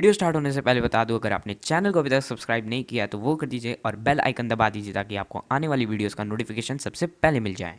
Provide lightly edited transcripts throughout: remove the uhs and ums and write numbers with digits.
Video start होने से पहले बता दूं, अगर आपने चैनल को अभी तक सब्सक्राइब नहीं किया तो वो कर दीजिए और बेल आइकन दबा दीजिए ताकि आपको आने वाली वीडियोस का नोटिफिकेशन सबसे पहले मिल जाए।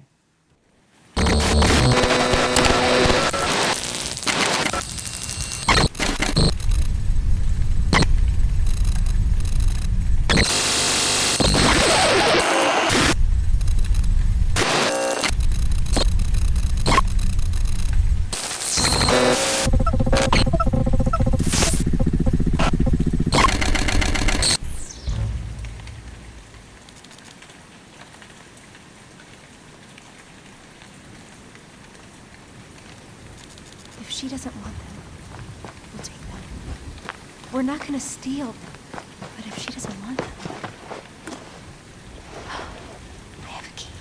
If she doesn't want them, we'll take them. We're not gonna steal them, but if she doesn't want them... I have a key.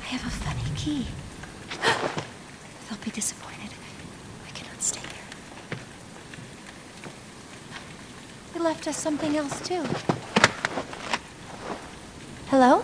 I have a funny key. They'll be disappointed. I cannot stay here. They left us something else, too. Hello?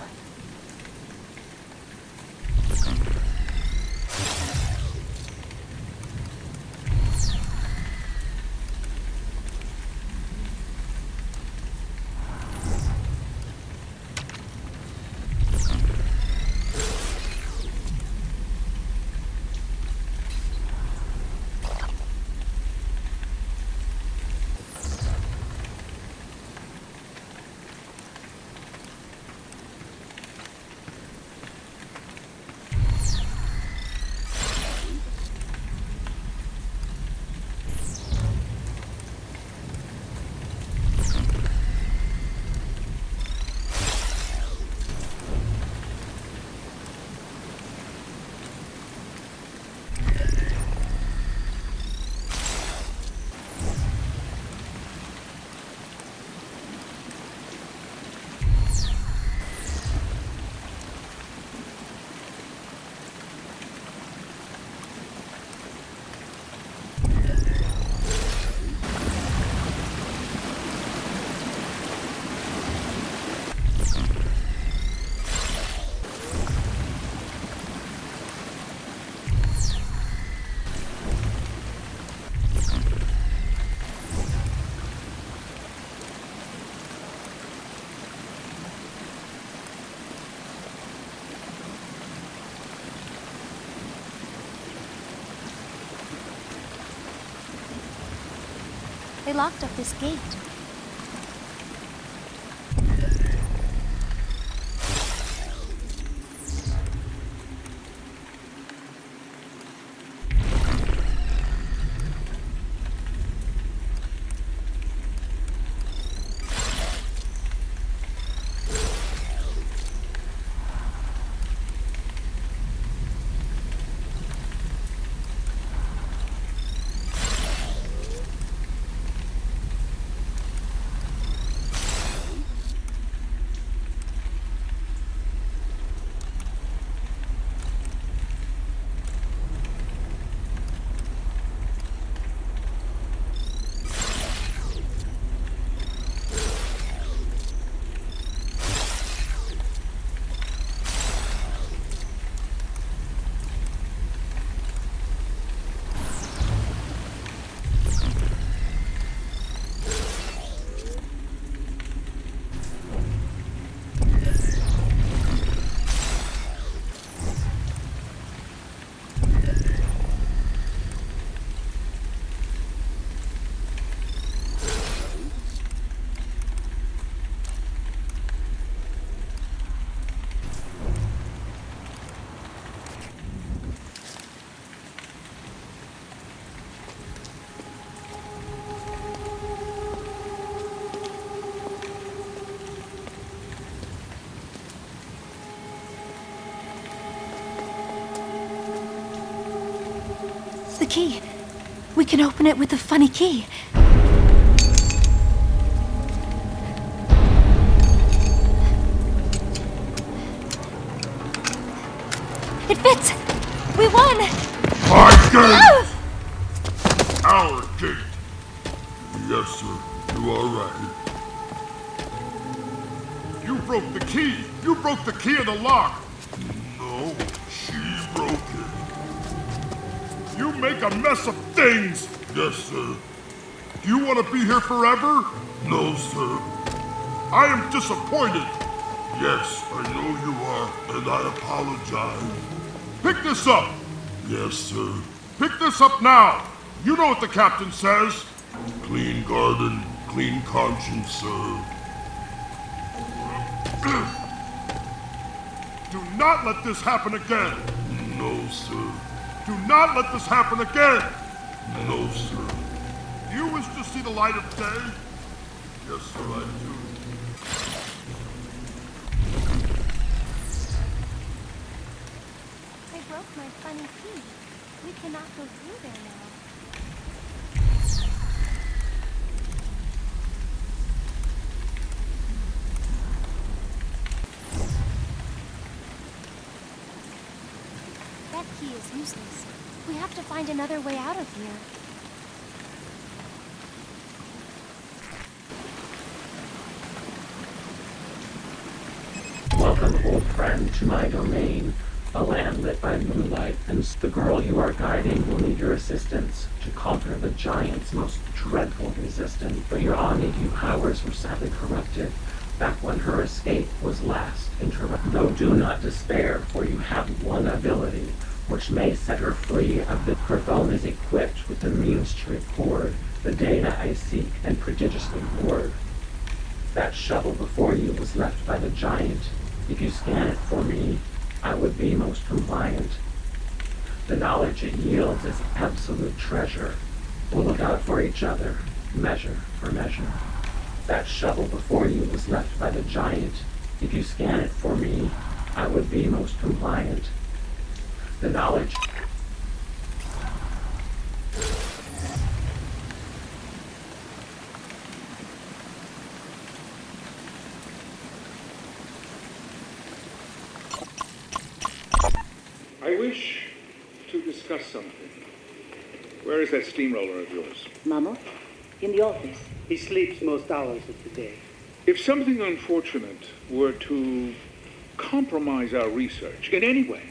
They locked up this gate. The key. We can open it with the funny key. It fits! We won! My gate! Our gate! Yes, sir. You are right. You broke the key! You broke the key of the lock! No, she broke it. You make a mess of things! Yes, sir. Do you want to be here forever? No, sir. I am disappointed. Yes, I know you are, and I apologize. Pick this up. Yes, sir. Pick this up now. You know what the captain says. Clean garden, clean conscience, sir. Do not let this happen again. No, sir. Do not let this happen again. No, sir. Do you wish to see the light of day? Yes, sir, I do. I broke my funny key. We cannot go through there now. That key is useless. We have to find another way out of here. Welcome, old friend, to my domain, a land lit by moonlight, and the girl you are guiding will need your assistance to conquer the giant's most dreadful resistance. But your Omni-Q powers were sadly corrupted back when her escape was last interrupted. Though do not despair, for you have one ability which may set her free of the... Her phone is equipped with the means to record the data I seek and prodigiously hoard. That shovel before you was left by the giant. If you scan it for me, I would be most compliant. The knowledge it yields is absolute treasure. We'll look out for each other, measure for measure. That shovel before you was left by the giant. If you scan it for me, I would be most compliant. The knowledge... I wish to discuss something. Where is that steamroller of yours? Mama? In the office. He sleeps most hours of the day. If something unfortunate were to compromise our research in any way,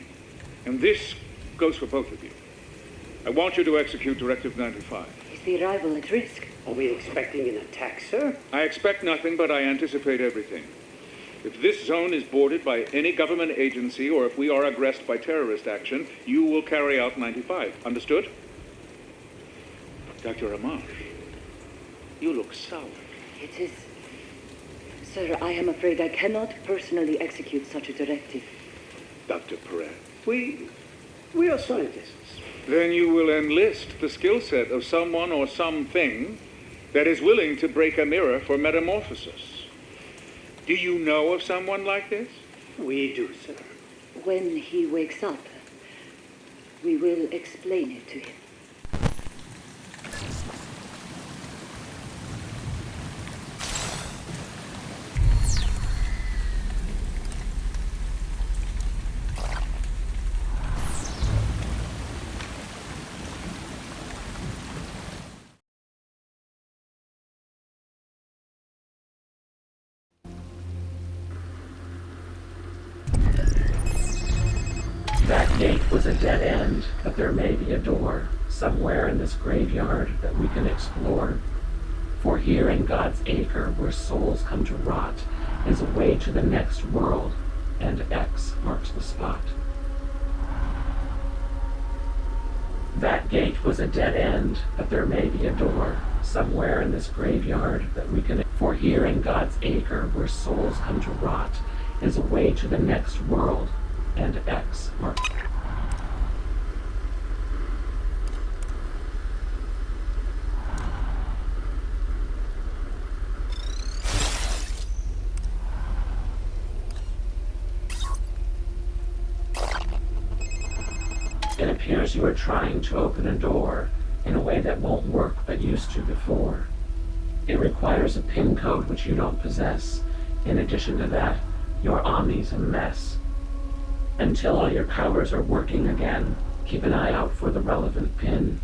and this goes for both of you, I want you to execute Directive 95. Is the arrival at risk? Are we expecting an attack, sir? I expect nothing, but I anticipate everything. If this zone is boarded by any government agency, or if we are aggressed by terrorist action, you will carry out 95. Understood? Dr. Amash, you look sour. It is... Sir, I am afraid I cannot personally execute such a directive. Dr. Perret. We are scientists. Then you will enlist the skill set of someone or something that is willing to break a mirror for metamorphosis. Do you know of someone like this? We do, sir. When he wakes up, we will explain it to him. That gate was a dead end, but there may be a door somewhere in this graveyard that we can explore. For here in God's acre, where souls come to rot, is a way to the next world, and X marks the spot. That gate was a dead end, but there may be a door somewhere in this graveyard that we can... For here in God's acre, where souls come to rot, is a way to the next world, and X marks... It appears you are trying to open a door in a way that won't work but used to before. It requires a PIN code which you don't possess. In addition to that, your Omni's a mess. Until all your powers are working again, keep an eye out for the relevant PIN.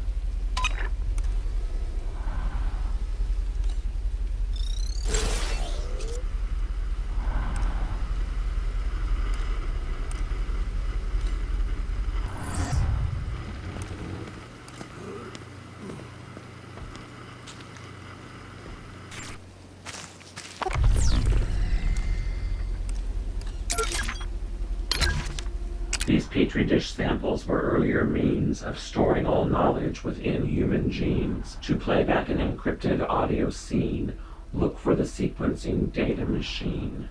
These petri dish samples were earlier means of storing all knowledge within human genes. To play back an encrypted audio scene, look for the sequencing data machine.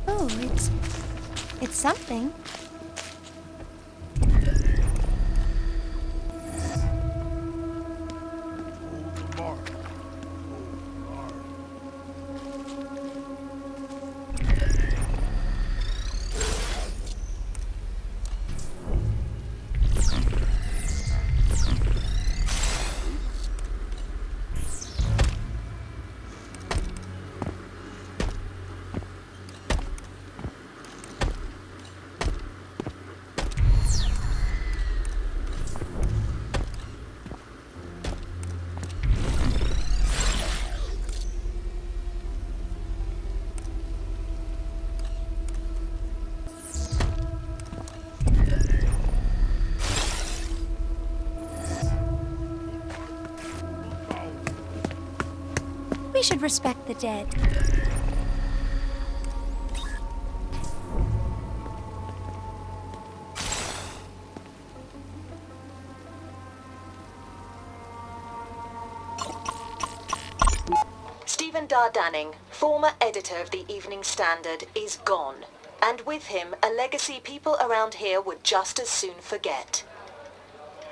Oh, it's something. We should respect the dead. Stephen Dardanning, former editor of the Evening Standard, is gone. And with him, a legacy people around here would just as soon forget.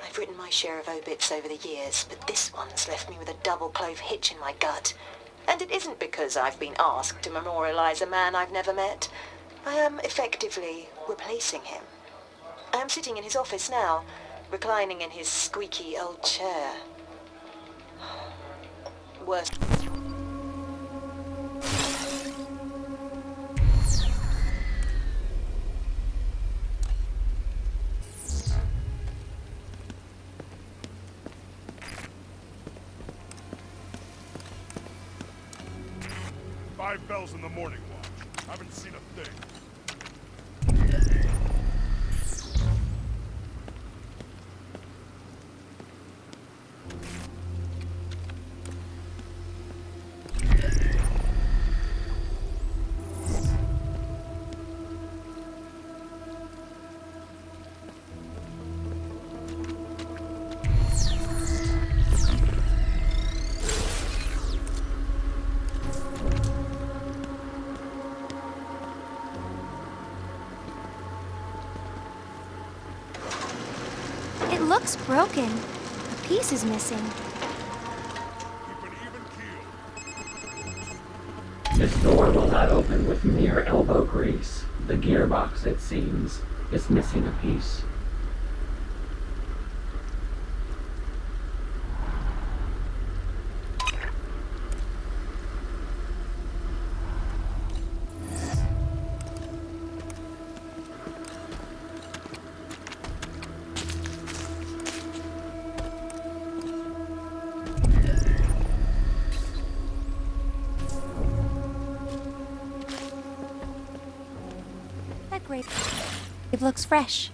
I've written my share of obits over the years, but this one's left me with a double-clove hitch in my gut. And it isn't because I've been asked to memorialize a man I've never met. I am effectively replacing him. I am sitting in his office now, reclining in his squeaky old chair. Worst. Five bells in the morning watch. Haven't seen a thing. It looks broken. A piece is missing. Keep an even keel. This door will not open with mere elbow grease. The gearbox, it seems, is missing a piece. That grape. It looks fresh.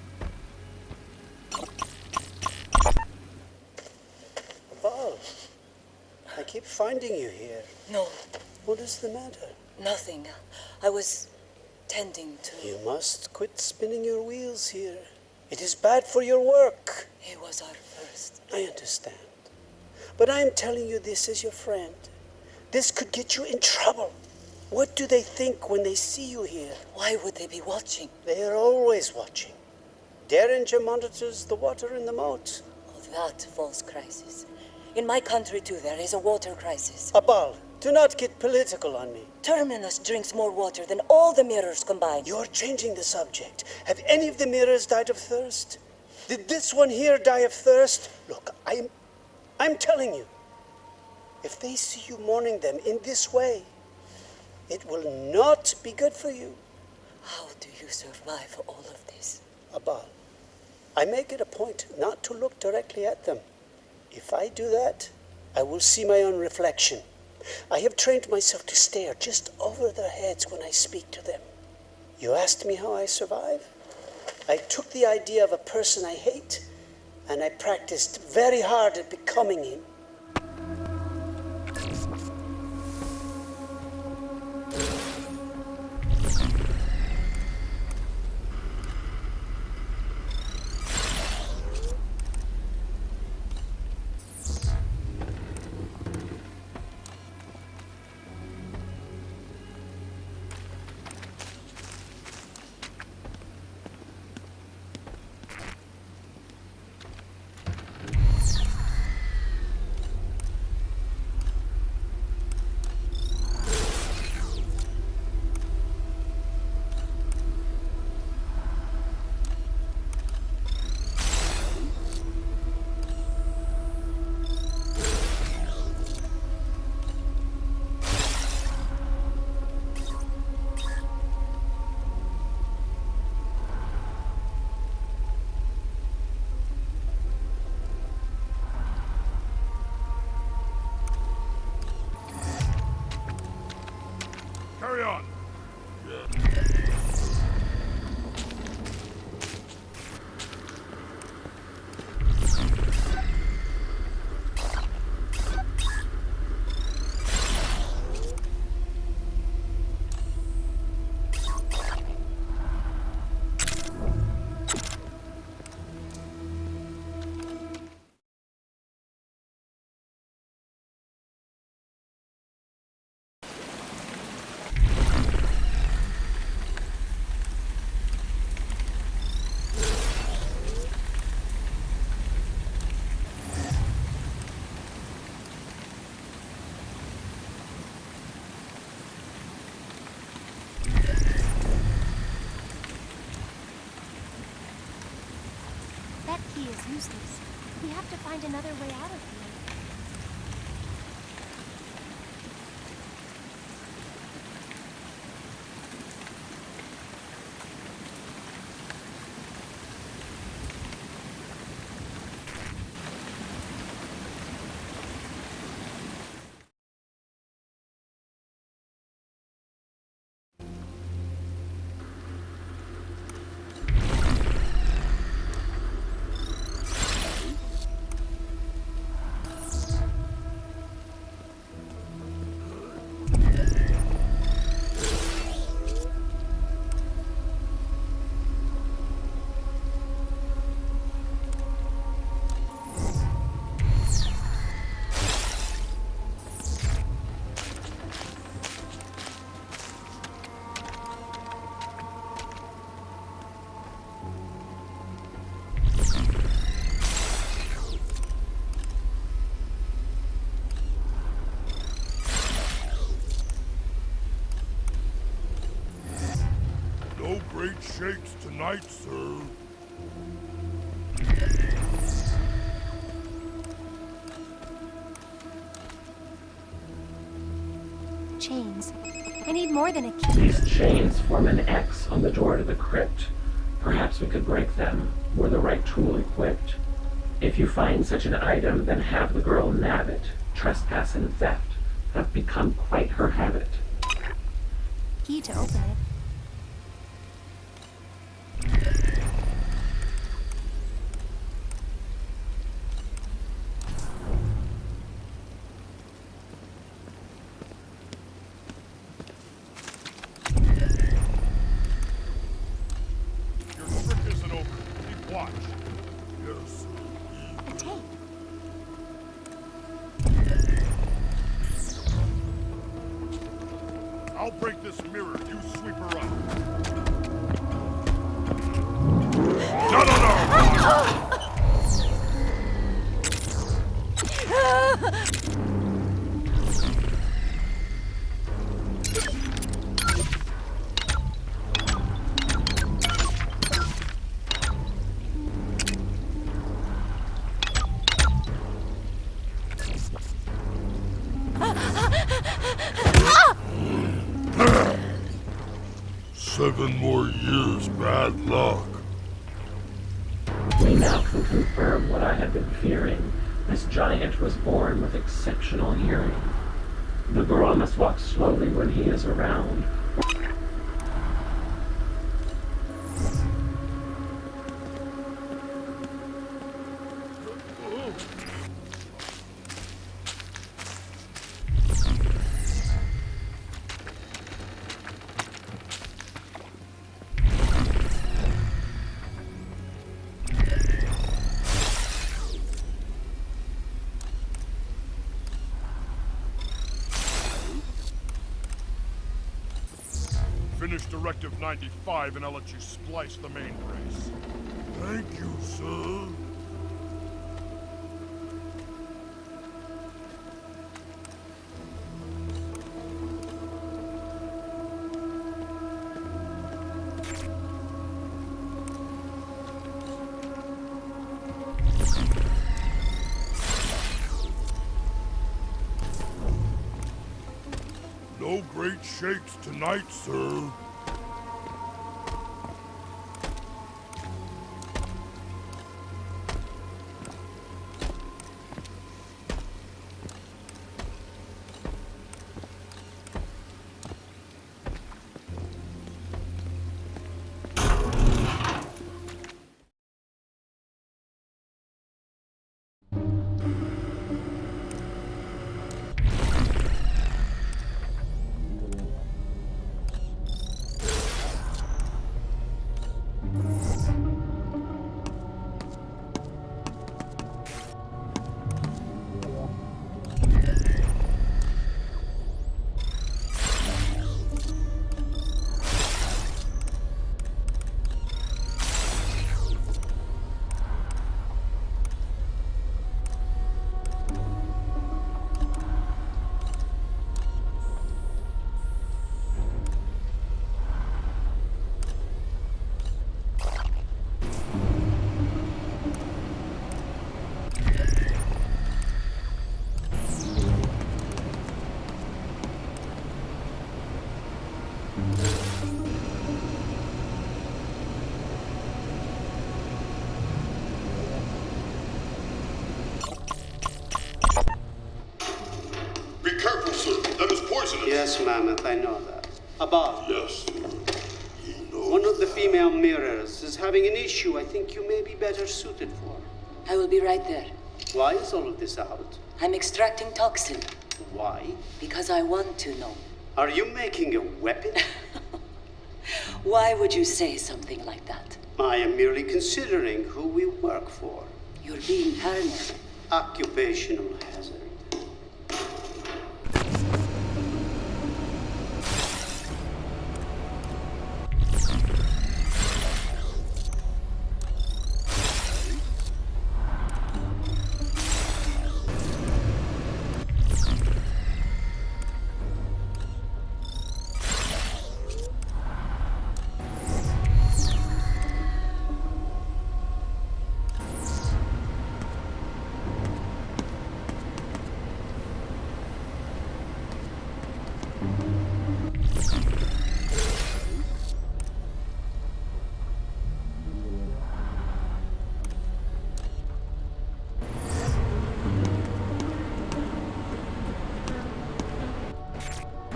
Paul, I keep finding you here. No, What is the matter? nothing. I was tending to... You must quit spinning your wheels here. It is bad for your work. He was our first. I understand. But I am telling you this as your friend. This could get you in trouble. What do they think when they see you here? Why would they be watching? They are always watching. Derringer monitors the water in the moat. Oh, that false crisis. In my country, too, there is a water crisis. Abal, do not get political on me. Terminus drinks more water than all the mirrors combined. You're changing the subject. Have any of the mirrors died of thirst? Did this one here die of thirst? Look, I'm telling you. If they see you mourning them in this way, It will not be good for you. How do you survive all of this? Abal, I make it a point not to look directly at them. If I do that, I will see my own reflection. I have trained myself to stare just over their heads when I speak to them. You asked me how I survive? I took the idea of a person I hate, and I practiced very hard at becoming him. Carry on. That key is useless. We have to find another way out of here. No great shakes tonight, sir. Chains. I need more than a key. These chains form an X on the door to the crypt. Perhaps we could break them, were the right tool equipped. If you find such an item, then have the girl nab it. Trespass and theft have become quite her habit. Key to open it. Your trick isn't over. Keep watch. Yes. A tape. I'll break this mirror. You sweep her up. No, no, no! 7 more years, bad luck. We now can confirm what I had been fearing. This giant was born with exceptional hearing. The girl must walk slowly when he is around. Finish Directive 95 and I'll let you splice the main brace. Thank you, sir. No great shakes tonight, sir. Be careful, sir. That is poisonous. Yes, Mammoth, I know that. Above. Yes, sir. He knows. One of the female mirrors is having an issue I think you may be better suited for. I will be right there. Why is all of this out? I'm extracting toxin Why? because I want to know. Are you making a weapon? Why would you say something like that? I am merely considering who we work for. You're being paranoid. Occupational hazard.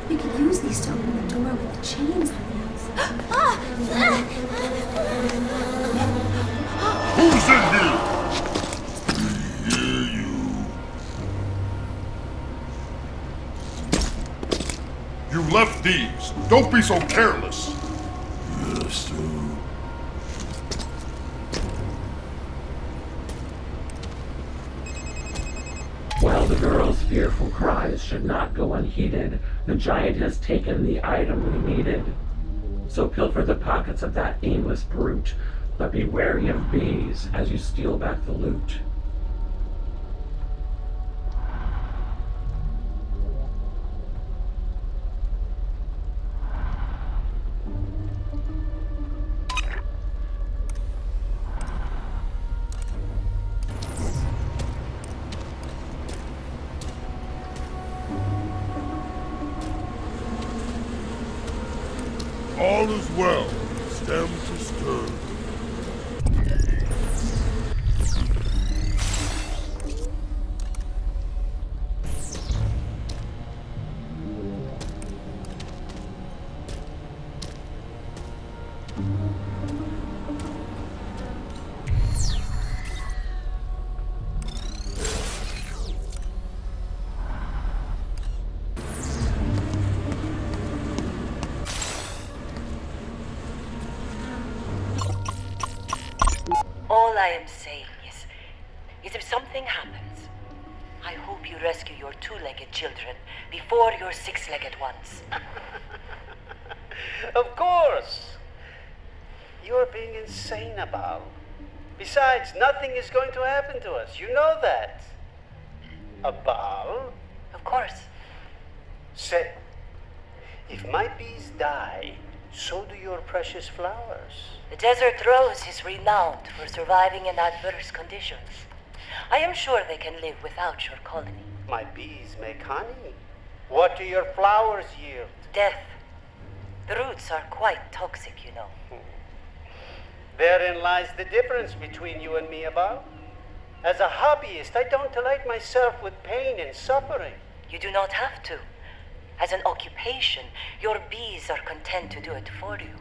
We could use these to open the door with the chains on these. Who's in here? We hear you. You left these. Don't be so careless. Yes, sir. While the girl's fearful cries should not go unheeded, the giant has taken the item we needed. So pilfer the pockets of that aimless brute, but be wary of bees as you steal back the loot. All is well, stem to stern. All I am saying is if something happens, I hope you rescue your two-legged children before your six-legged ones. Of course! You're being insane, Abal. Besides, nothing is going to happen to us. You know that. Abal? Of course. Say, if my bees die, so do your precious flowers. The desert rose is renowned for surviving in adverse conditions. I am sure they can live without your colony. My bees make honey. What do your flowers yield? Death. The roots are quite toxic, you know. Therein lies the difference between you and me, Abal. As a hobbyist, I don't delight myself with pain and suffering. You do not have to. As an occupation, your bees are content to do it for you.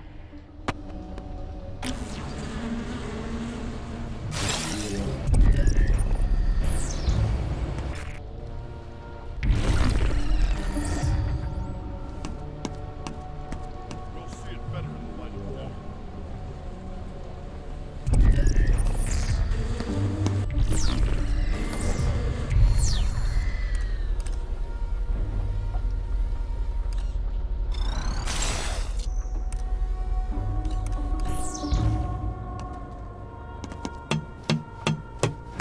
We'll see it better in the light of day.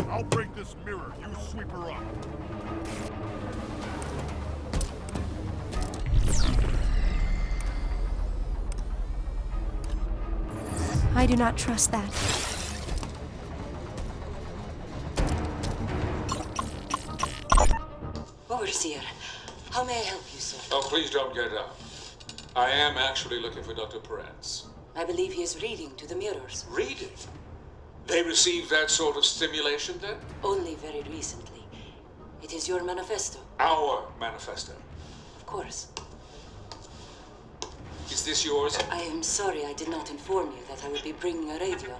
I'll break this mirror. You sweep her up. I do not trust that. Overseer, how may I help you, sir? Oh, please don't get up. I am actually looking for Dr. Perez. I believe he is reading to the mirrors. Reading? They received that sort of stimulation then? Only very recently. It is your manifesto. Our manifesto. Of course. Is this yours? I am sorry I did not inform you that I would be bringing a radio.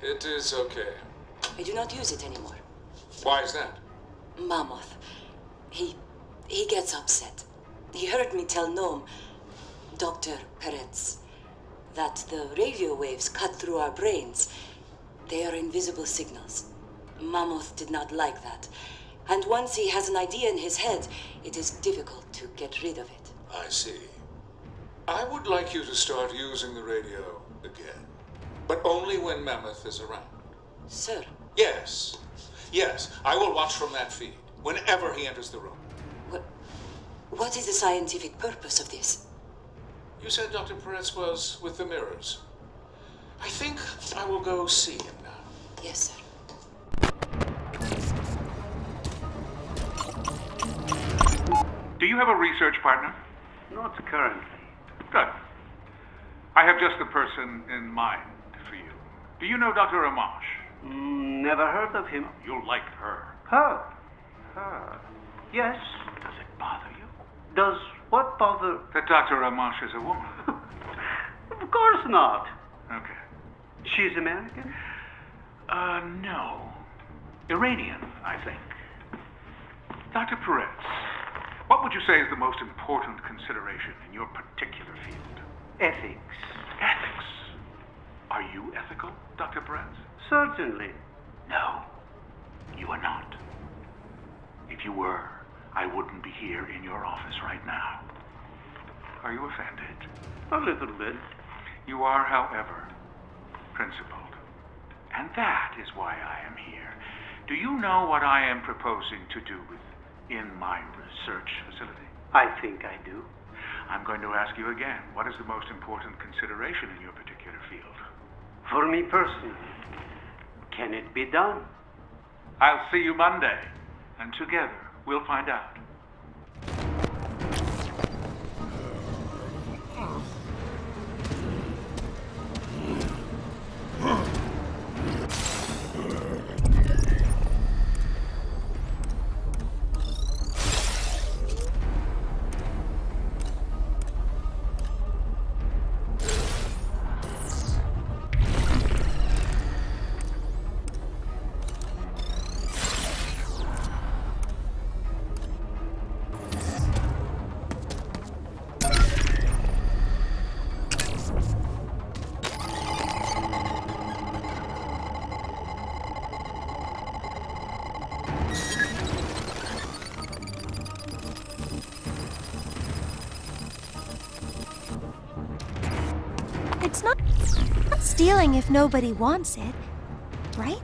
It is okay. I do not use it anymore. Why is that? Mammoth. He gets upset. He heard me tell Noam, Dr. Perez, that the radio waves cut through our brains. They are invisible signals. Mammoth did not like that. And once he has an idea in his head, it is difficult to get rid of it. I see. I would like you to start using the radio again. But only when Mammoth is around. Sir, Yes. Yes, I will watch from that feed, whenever he enters the room. what is the scientific purpose of this? You said Dr. Perez was with the mirrors. I think I will go see him now. Yes, sir. Do you have a research partner? Not currently. Good. I have just the person in mind for you. Do you know Dr. Amash? Never heard of him. You'll like her. Her? Her? Yes. Does it bother you? Does what bother? That Dr. Amash is a woman. Of course not. Okay. She's American? No. Iranian, I think. Dr. Perez, what would you say is the most important consideration in your particular field? Ethics. Ethics. Are you ethical, Dr. Perez? Certainly. No, you are not. If you were, I wouldn't be here in your office right now. Are you offended? A little bit. You are, however, principled. And that is why I am here. Do you know what I am proposing to do within my research facility? I think I do. I'm going to ask you again, what is the most important consideration in your particular field? For me personally, can it be done? I'll see you Monday, and together we'll find out. It's not stealing if nobody wants it, right?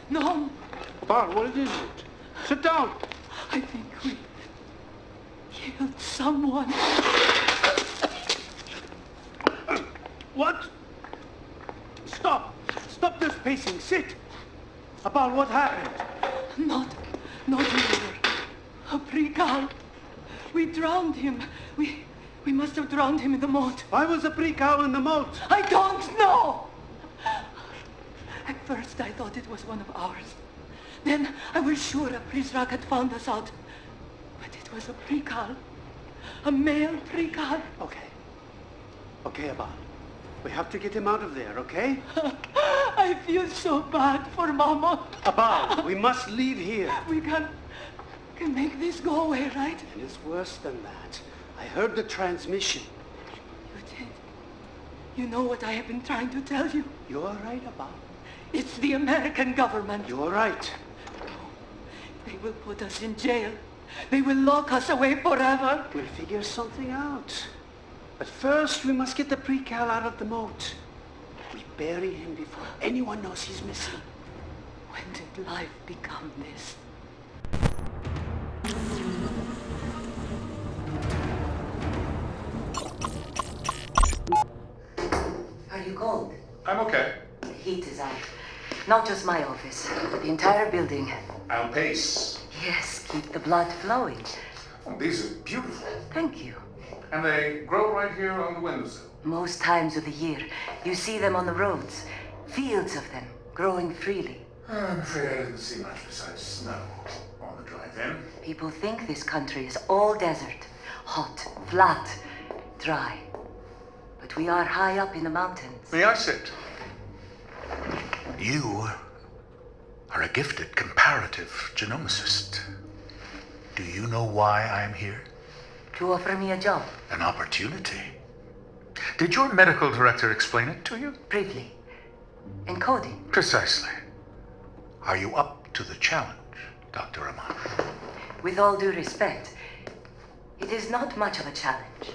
No. Bart, what is it? Sit down. I think we killed someone. What? Stop. Stop this pacing. Sit. About what happened? Not murder. A pre-cal. We drowned him. We must have drowned him in the moat. Why was the pre-cal in the moat? I don't know. At first I thought it was one of ours. Then I was sure a Prizrak had found us out. But it was a pre-cal. A male pre-cal. Okay. Okay, Abal. We have to get him out of there, okay? I feel so bad for Mama. Abal, we must leave here. We can make this go away, right? And it's worse than that. I heard the transmission. You did? You know what I have been trying to tell you? You're right, Abal. It's the American government. You're right. They will put us in jail. They will lock us away forever. We'll figure something out. But first, we must get the pre-cal out of the moat. We bury him before anyone knows he's missing. When did life become this? Are you cold? I'm okay. The heat is out. Not just my office, but the entire building. I'll pace. Yes, keep the blood flowing. Oh, these are beautiful. Thank you. And they grow right here on the windowsill. Most times of the year, you see them on the roads. Fields of them, growing freely. I'm afraid I didn't see much besides snow on the drive-in. People think this country is all desert. Hot, flat, dry. But we are high up in the mountains. May I sit? You are a gifted comparative genomicist. Do you know why I am here? To offer me a job. An opportunity. Did your medical director explain it to you? Briefly. Encoding. Precisely. Are you up to the challenge, Dr. Rahman? With all due respect, it is not much of a challenge.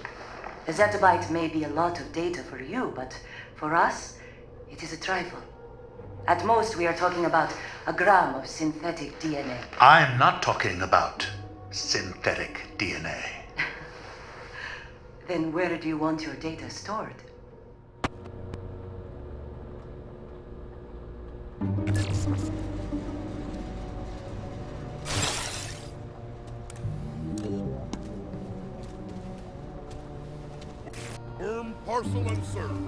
A zettabyte may be a lot of data for you, but for us, it is a trifle. At most, we are talking about a gram of synthetic DNA. I'm not talking about synthetic DNA. Then where do you want your data stored? Firm, parcel, and serve.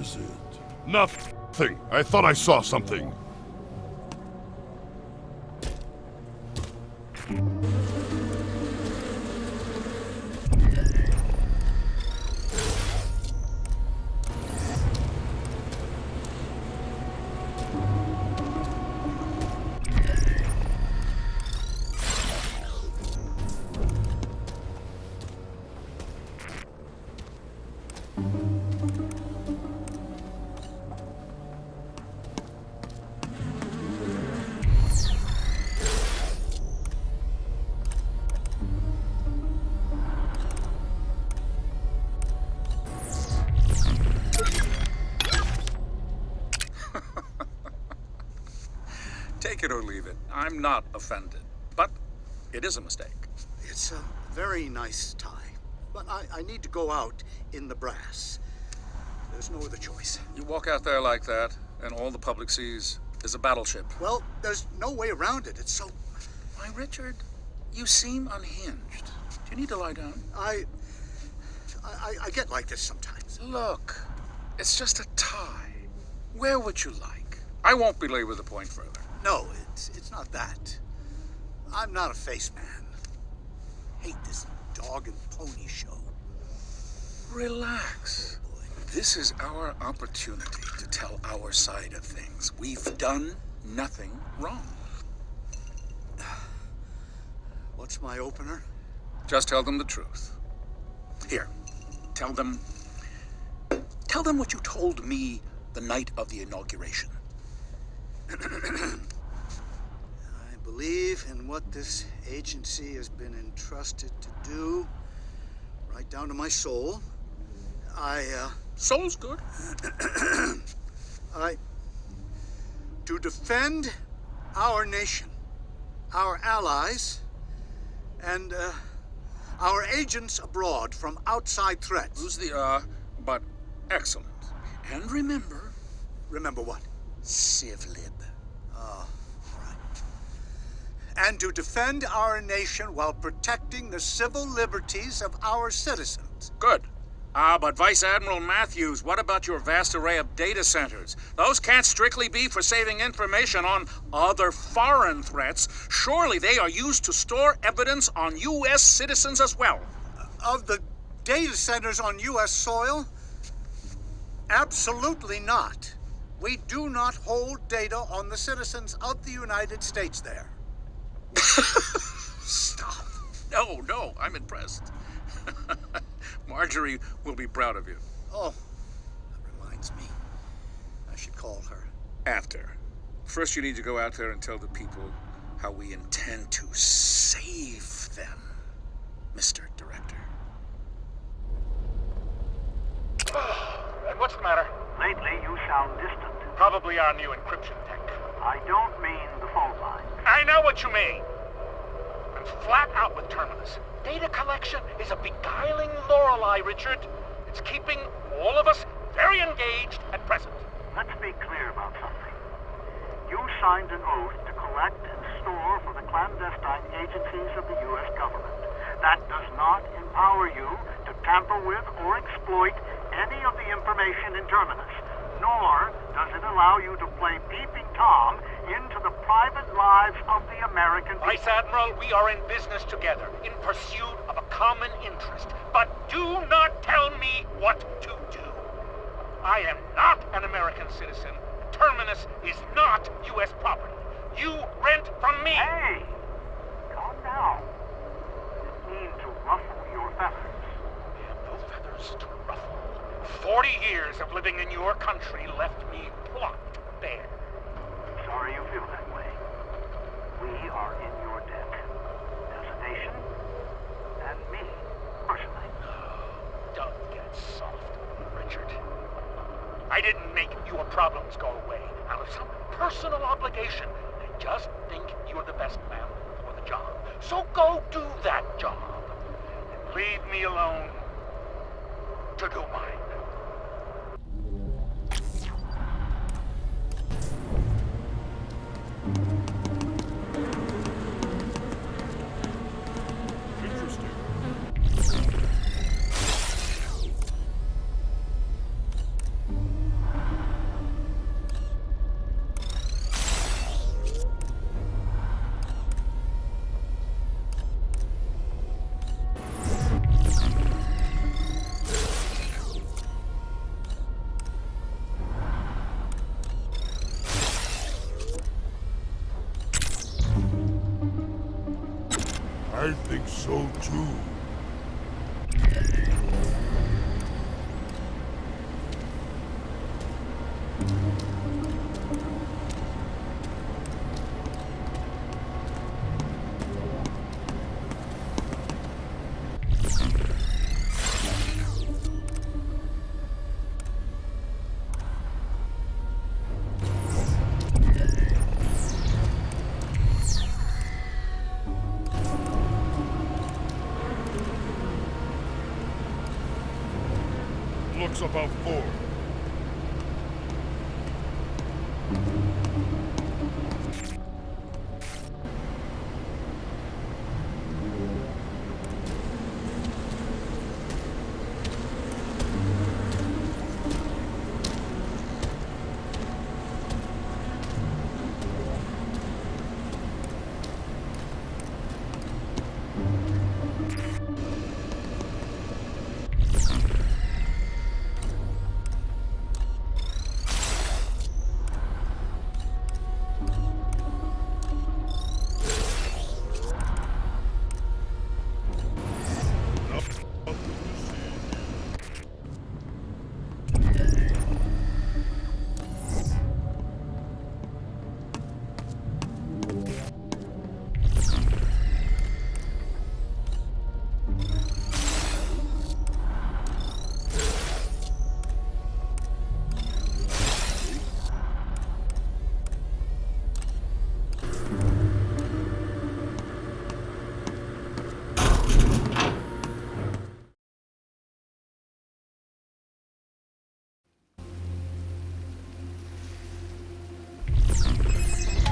is it? Nothing. I thought I saw something. Take it or leave it. I'm not offended. But it is a mistake. It's a very nice tie. But I need to go out in the brass. There's no other choice. You walk out there like that, and all the public sees is a battleship. Well, there's no way around it. It's so... Why, Richard, you seem unhinged. Do you need to lie down? I get like this sometimes. Look, it's just a tie. Wear what you like. I won't belabor the point further. No, it's not that. I'm not a face man. Hate this dog and pony show. Relax. Oh, boy. This is our opportunity to tell our side of things. We've done nothing wrong. What's my opener? Just tell them the truth. Here, tell them what you told me the night of the inauguration. I believe in what this agency has been entrusted to do, right down to my soul. Soul's good. To defend our nation, our allies, and our agents abroad from outside threats. Lose the but excellent. And remember... Remember what? Civ lib. Oh, all right. And to defend our nation while protecting the civil liberties of our citizens. Good. But Vice Admiral Matthews, what about your vast array of data centers? Those can't strictly be for saving information on other foreign threats. Surely they are used to store evidence on U.S. citizens as well. Of the data centers on U.S. soil? Absolutely not. We do not hold data on the citizens of the United States there. Stop. No, I'm impressed. Marjorie will be proud of you. Oh, that reminds me. I should call her. After. First, you need to go out there and tell the people how we intend to save them, Mr. Director. And what's the matter? Lately, you sound distant. Probably our new encryption tech. I don't mean the phone line. I know what you mean. I'm flat out with Terminus. Data collection is a beguiling Lorelei, Richard. It's keeping all of us very engaged at present. Let's be clear about something. You signed an oath to collect and store for the clandestine agencies of the U.S. government. That does not empower you to tamper with or exploit any of the information in Terminus, nor does it allow you to play peeping Tom into the private lives of the American people. Vice Admiral, we are in business together, in pursuit of a common interest. But do not tell me what to do. I am not an American citizen. Terminus is not U.S. property. You rent from me. Hey, calm down. I didn't mean to ruffle your feathers. No feathers to ruffle. 40 years of living in your country left me plopped bare. Sorry you feel that way. We are in your debt. As a nation, and me, personally. Don't get soft, Richard. I didn't make your problems go away out of some personal obligation. I just think you're the best man for the job. So go do that job. And leave me alone to do mine. so too. Looks about 4.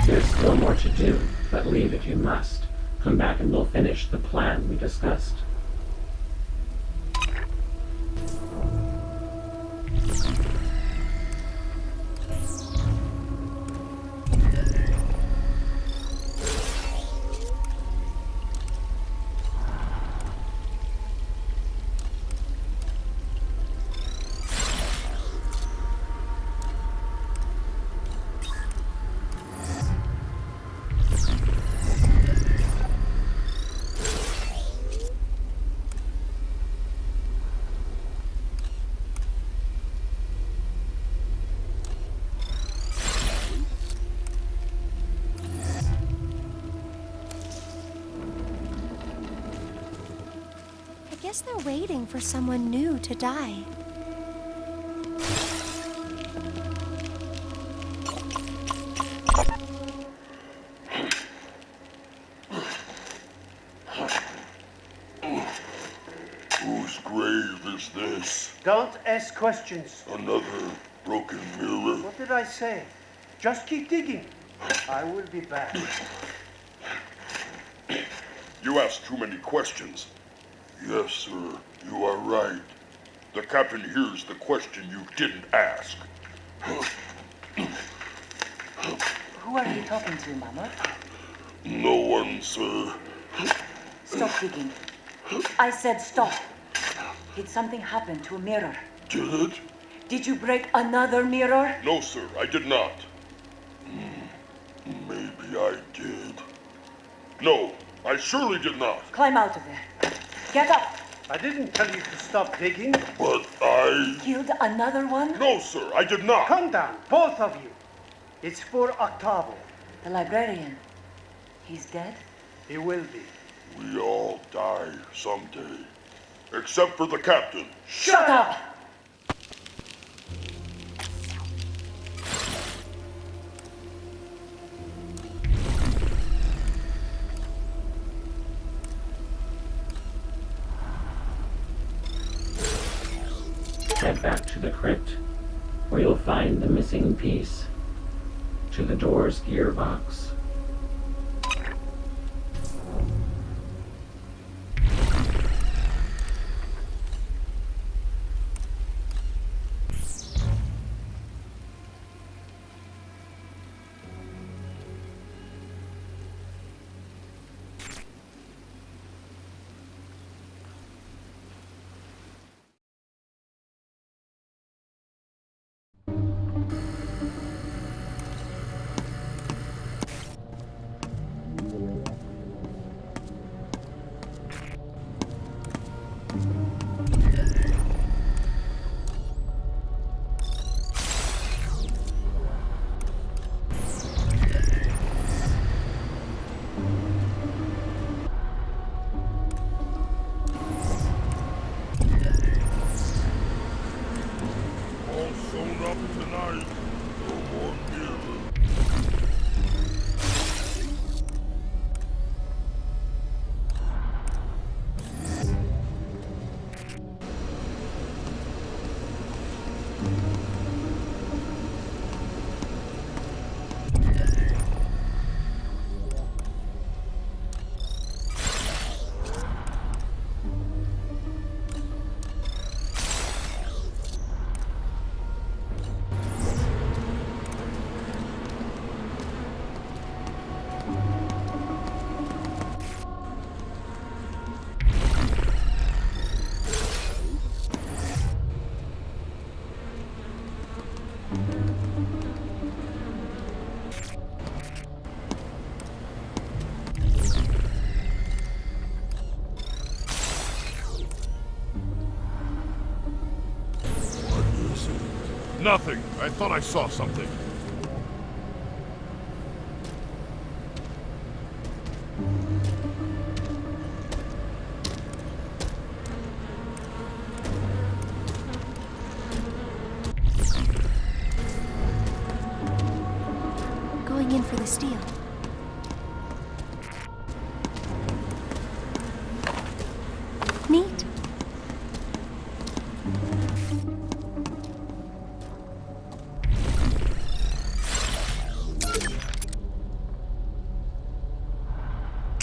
There's still more to do, but leave if you must. Come back and we'll finish the plan we discussed. I guess they're waiting for someone new to die. Whose grave is this? Don't ask questions. Another broken mirror? What did I say? Just keep digging. I will be back. You ask too many questions. Yes, sir, you are right. The captain hears the question you didn't ask. Who are you talking to, Mama? No one, sir. Stop digging. I said stop. Did something happen to a mirror? Did it? Did you break another mirror? No, sir, I did not. Maybe I did. No, I surely did not. Climb out of there. Get up. I didn't tell you to stop digging. But I... Killed another one? No, sir, I did not. Calm down, both of you. It's for Octavo. The librarian. He's dead? He will be. We all die someday. Except for the captain. Shut up! Head back to the crypt, where you'll find the missing piece to the door's gearbox. up tonight. No more mirror. Nothing. I thought I saw something. Going in for the steel. Neat.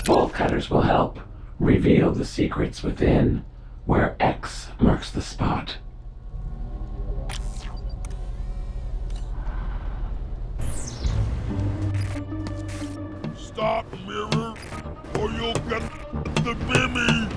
Bolt cutters will help reveal the secrets within, where X marks the spot. Stop, mirror, or you'll get the bimmy.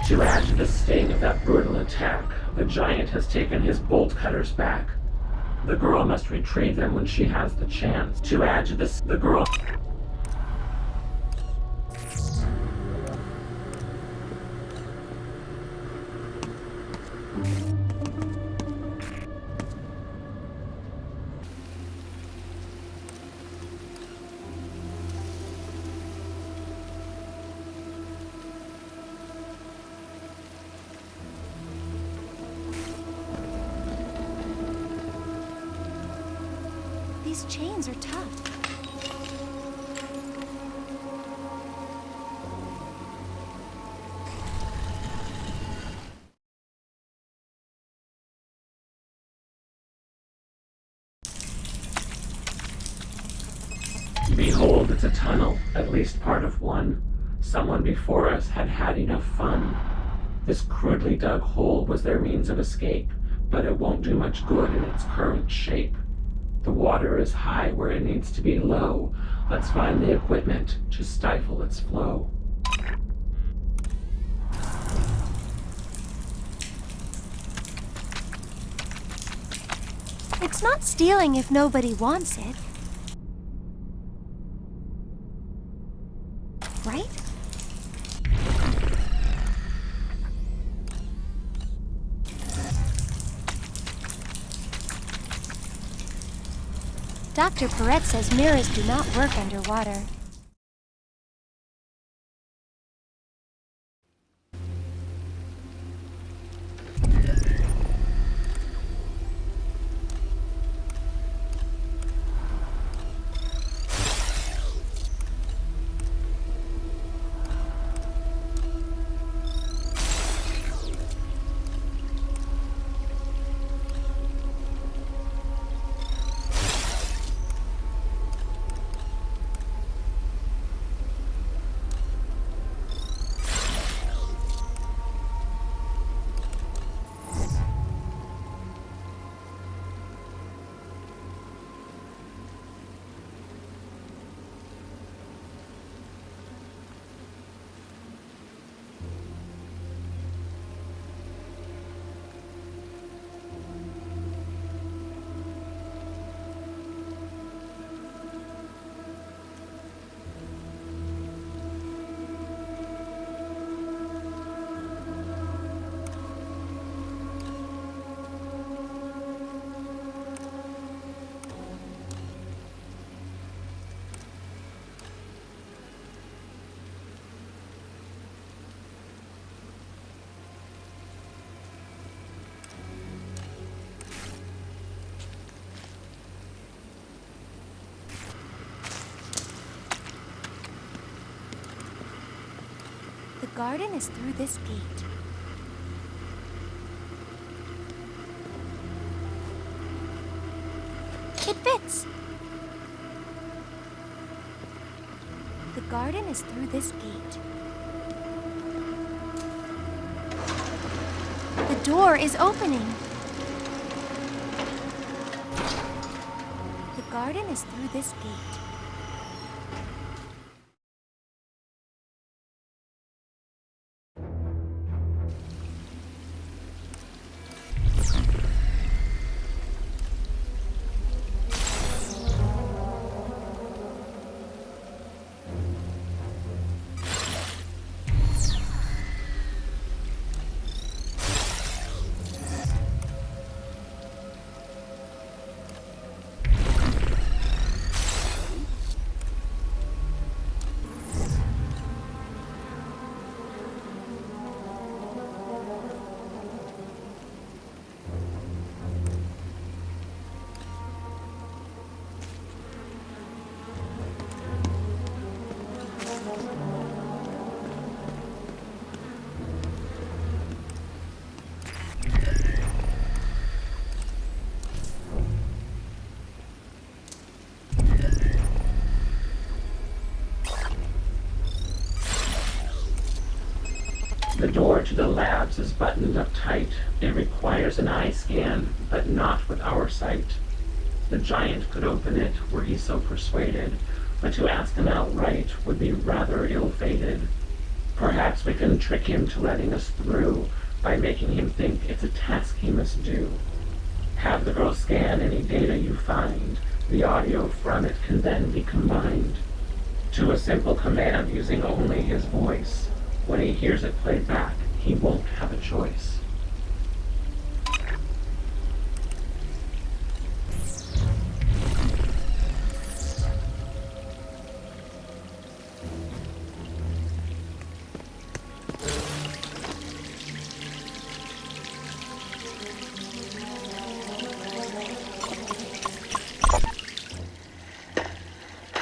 To add to the sting of that brutal attack, the giant has taken his bolt cutters back. The girl must retrieve them when she has the chance. To add to this, the girl... These chains are tough. Behold, it's a tunnel, at least part of one. Someone before us had had enough fun. This crudely dug hole was their means of escape, but it won't do much good in its current shape. The water is high where it needs to be low. Let's find the equipment to stifle its flow. It's not stealing if nobody wants it. Right? Dr. Perret says mirrors do not work underwater. garden is through this gate. It fits! The garden is through this gate. The door is opening. The garden is through this gate. The door to the labs is buttoned up tight. It requires an eye scan, but not with our sight. The giant could open it were he so persuaded, but to ask him outright would be rather ill-fated. Perhaps we can trick him to letting us through by making him think it's a task he must do. Have the girl scan any data you find. The audio from it can then be combined to a simple command using only his voice. When he hears it played back, he won't have a choice.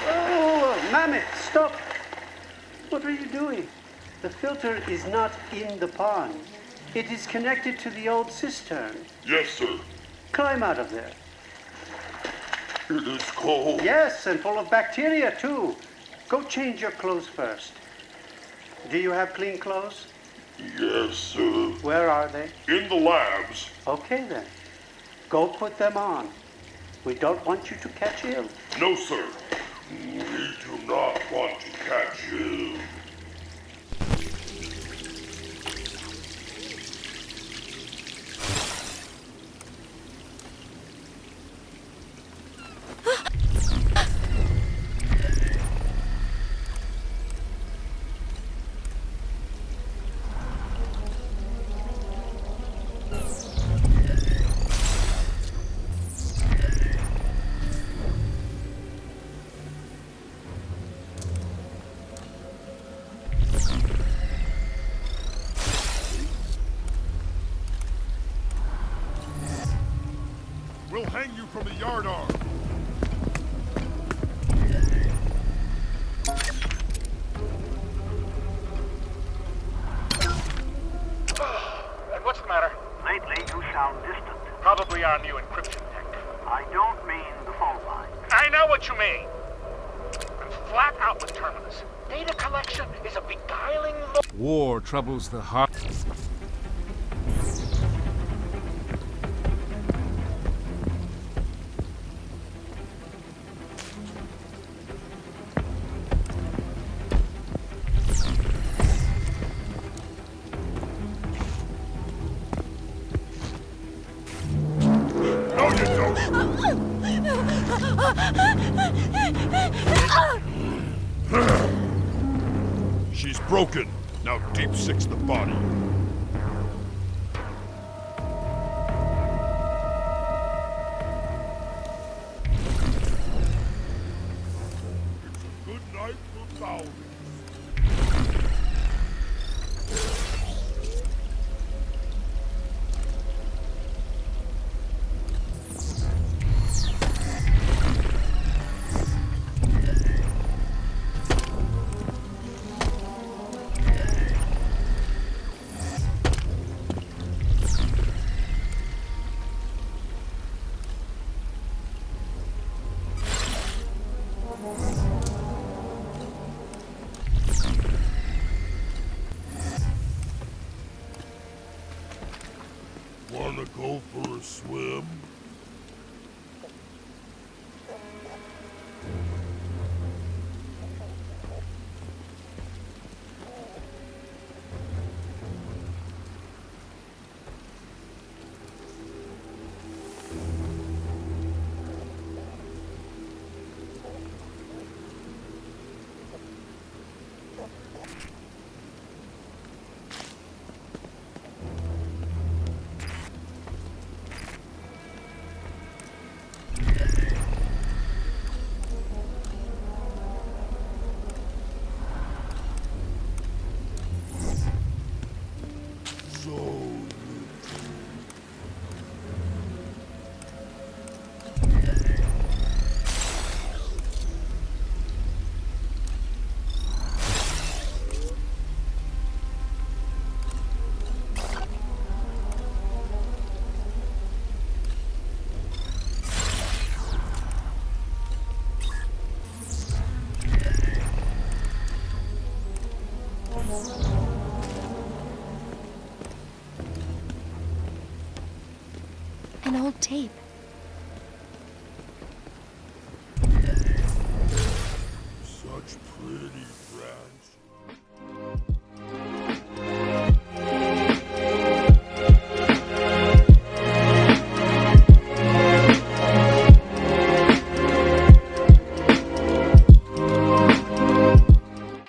Oh, Mammoth, stop! What are you doing? The filter is not in the pond. It is connected to the old cistern. Yes, sir. Climb out of there. It is cold. Yes, and full of bacteria, too. Go change your clothes first. Do you have clean clothes? Yes, sir. Where are they? In the labs. Okay, then. Go put them on. We don't want you to catch ill. No, sir. We do not want to catch you. We'll hang you from the yardarm. And what's the matter? Lately, you sound distant. Probably our new encryption tech. I don't mean the phone line. I know what you mean. I'm flat out with Terminus. Data collection is a beguiling War troubles the heart. She's broken. Now deep six the body. It's a good night for thousands. Wanna go for a swim? An old tape.